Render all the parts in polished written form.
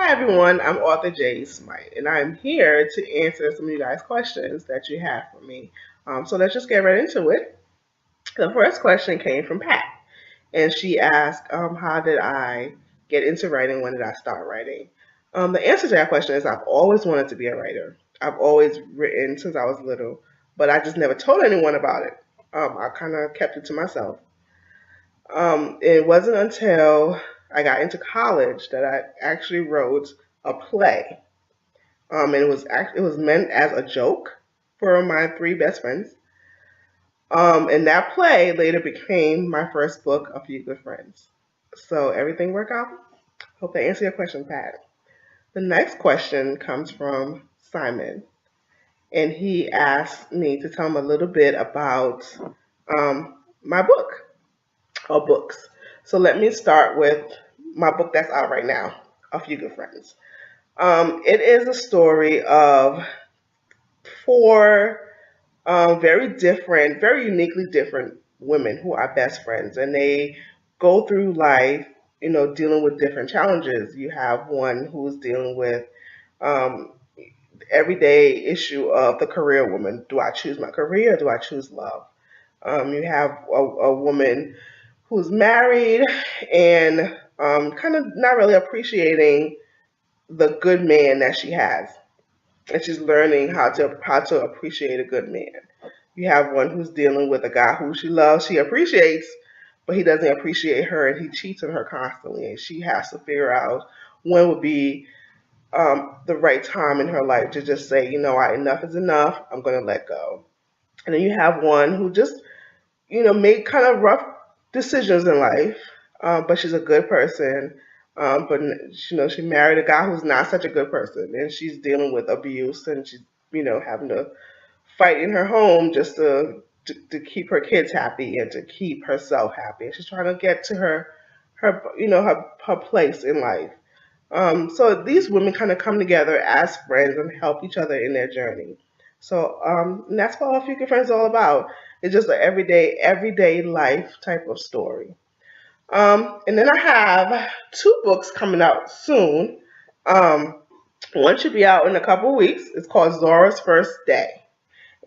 Hi everyone, I'm author je.smythe, and I'm here to answer some of you guys' questions that you have for me. So let's just get right into it. The first question came from Pat, and she asked, how did I get into writing? When did I start writing? The answer to that question is I've always wanted to be a writer. I've always written since I was little, but I just never told anyone about it. I kind of kept it to myself. It wasn't until I got into college that I actually wrote a play. And it was meant as a joke for my three best friends. And that play later became my first book, A Few Good Friends. So everything worked out. Hope that answered your question, Pat. The next question comes from Simon, and he asked me to tell him a little bit about my book or books. So let me start with my book that's out right now, A Few Good Friends. It is a story of four very different, very uniquely different women who are best friends, and they go through life, dealing with different challenges. You have one who's dealing with um, everyday issue of the career woman. Do I choose my career or do I choose love? You have a woman who's married and kind of not really appreciating the good man that she has, and she's learning how to appreciate a good man. You have one who's dealing with a guy who she loves, she appreciates, but he doesn't appreciate her, and he cheats on her constantly, and she has to figure out when would be the right time in her life to just say, enough is enough. I'm going to let go. And then you have one who just made kind of rough decisions in life, but she's a good person. But she married a guy who's not such a good person, and she's dealing with abuse, and she's having to fight in her home just to keep her kids happy and to keep herself happy. And she's trying to get to her place in life. So these women kind of come together as friends and help each other in their journey. So and that's what All Few Good Friends is all about. It's just an everyday life type of story. And then I have two books coming out soon. Um, One should be out in a couple of weeks. It's called Zora's First Day.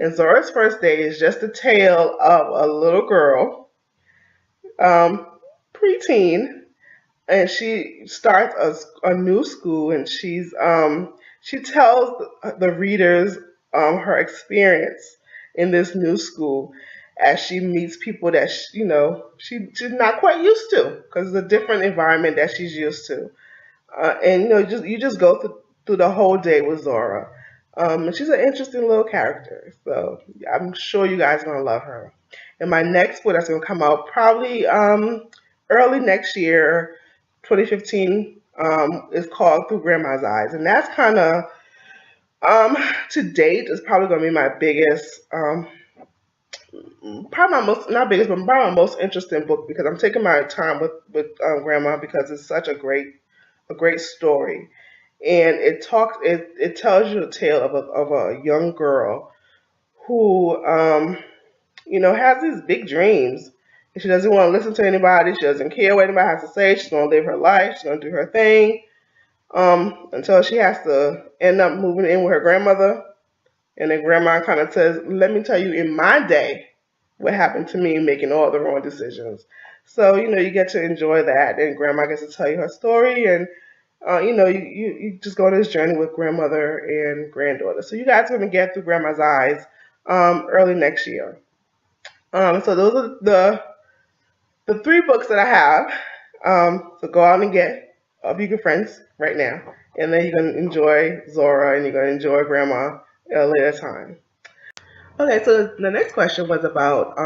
And Zora's First Day is just a tale of a little girl, um, preteen, and she starts a new school, and she tells the readers her experience in this new school as she meets people that she's not quite used to because it's a different environment that she's used to. And you just go through the whole day with Zora. And she's an interesting little character, so I'm sure you guys are gonna love her. And my next book that's gonna come out probably early next year, 2015, is called Through Grandma's Eyes, and that's kind of to date is probably gonna be my biggest, probably my most not biggest, but probably my most interesting book because I'm taking my time with Grandma because it's such a great story, and it tells you a tale of a young girl who has these big dreams. And she doesn't want to listen to anybody. She doesn't care what anybody has to say. She's going to live her life. She's going to do her thing until she has to end up moving in with her grandmother. And then grandma kind of says, let me tell you in my day what happened to me making all the wrong decisions. So, you get to enjoy that. And grandma gets to tell you her story. And you just go on this journey with grandmother and granddaughter. So you guys are going to get Through Grandma's Eyes early next year. So those are the three books that I have. So go out and get A Few Good Friends right now, and then you're gonna enjoy Zora and you're gonna enjoy Grandma at a later time. Okay, so the next question was about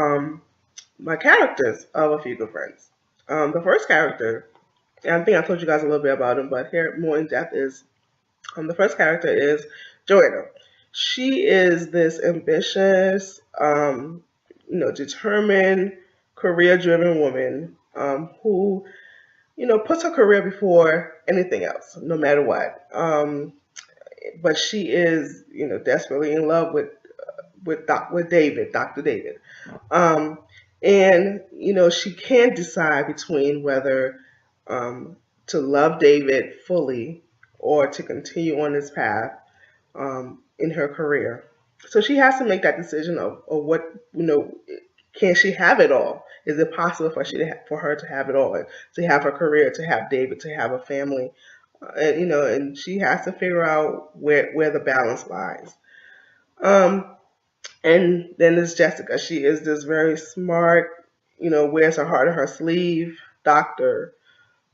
my characters of A Few Good Friends. The first character, and I think I told you guys a little bit about him, but here more in depth is the first character is Joanna. She is this ambitious, determined, career-driven woman who, puts her career before anything else, no matter what. But she is, desperately in love with David, Dr. David, um, and she can't decide between whether to love David fully or to continue on this path in her career. So she has to make that decision of what, can she have it all? Is it possible for her to have it all, to have her career, to have David, to have a family, and she has to figure out where the balance lies. Um, and then there's Jessica. She is this very smart, wears her heart on her sleeve doctor,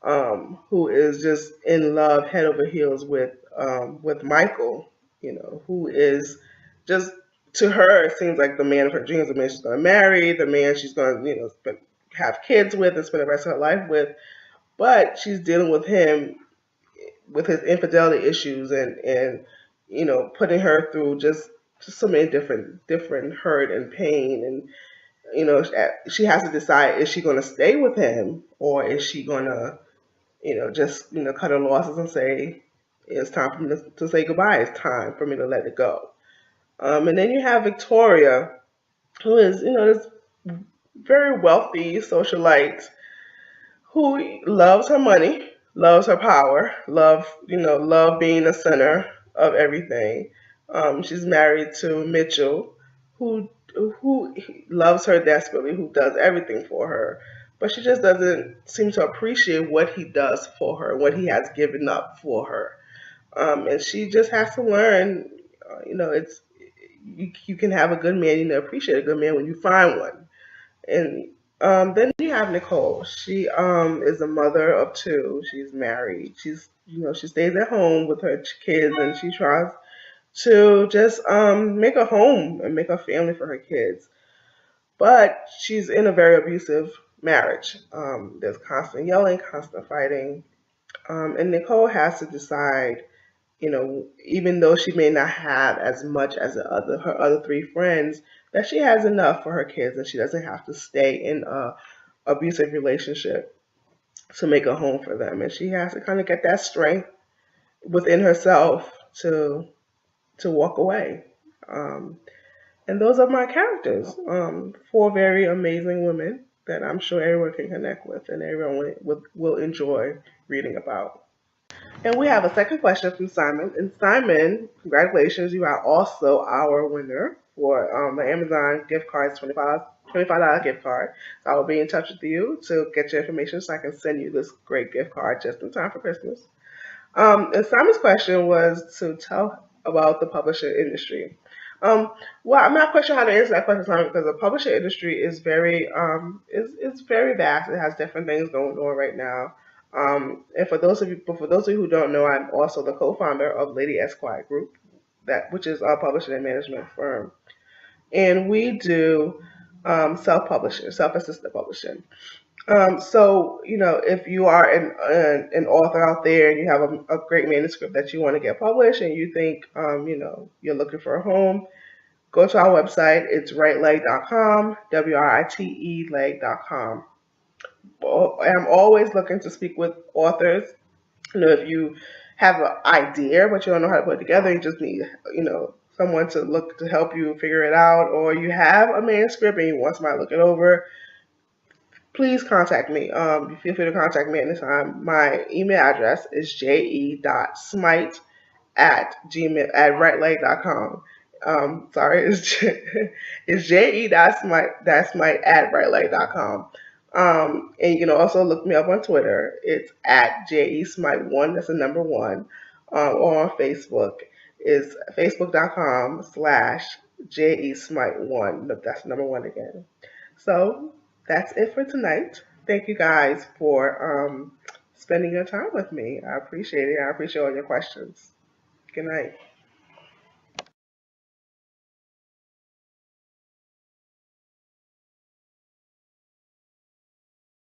who is just in love head over heels with Michael, who is just, to her, it seems like the man of her dreams, the man she's going to marry, the man she's going to have kids with and spend the rest of her life with. But she's dealing with him, with his infidelity issues, and putting her through just so many different hurt and pain. And she has to decide, is she going to stay with him, or is she going to just cut her losses and say, it's time for me to say goodbye. It's time for me to let it go. And then you have Victoria, who is this very wealthy socialite who loves her money, loves her power, love being the center of everything. She's married to Mitchell, who who loves her desperately, who does everything for her, but she just doesn't seem to appreciate what he does for her, what he has given up for her. And she just has to learn, it's you can have a good man, appreciate a good man when you find one. And then you have Nicole. She is a mother of two. She's married. She stays at home with her kids, and she tries to just make a home and make a family for her kids. But she's in a very abusive marriage. There's constant yelling, constant fighting, and Nicole has to decide. Even though she may not have as much as her other three friends, that she has enough for her kids, and she doesn't have to stay in a abusive relationship to make a home for them. And she has to kind of get that strength within herself to walk away. Um, and those are my characters. Four very amazing women that I'm sure everyone can connect with, and everyone will enjoy reading about. And we have a second question from Simon. And Simon, congratulations, you are also our winner for the Amazon gift card, $25 gift card. So I will be in touch with you to get your information so I can send you this great gift card just in time for Christmas. And Simon's question was to tell about the publishing industry. Well, I'm not quite sure how to answer that question, Simon, because the publishing industry is very vast. It has different things going on right now. And for those of you who don't know, I'm also the co-founder of Lady Esquire Group, which is our publishing and management firm, and we do self-publishing, self-assisted publishing. So if you are an author out there and you have a great manuscript that you want to get published, and you think you're looking for a home, go to our website. It's writeleg.com, WRITE leg.com. I'm always looking to speak with authors. If you have an idea but you don't know how to put it together, you just need someone to help you figure it out, or you have a manuscript and you want somebody to look it over, please contact me. Feel free to contact me anytime. My email address is je.smythe at writeleg.com. Sorry, it's je.smythe at writeleg.com. And you can also look me up on Twitter. It's at je.smythe1. That's the number one. Or on Facebook is facebook.com/je.smythe1. That's number one again. So that's it for tonight. Thank you guys for spending your time with me. I appreciate it. I appreciate all your questions. Good night.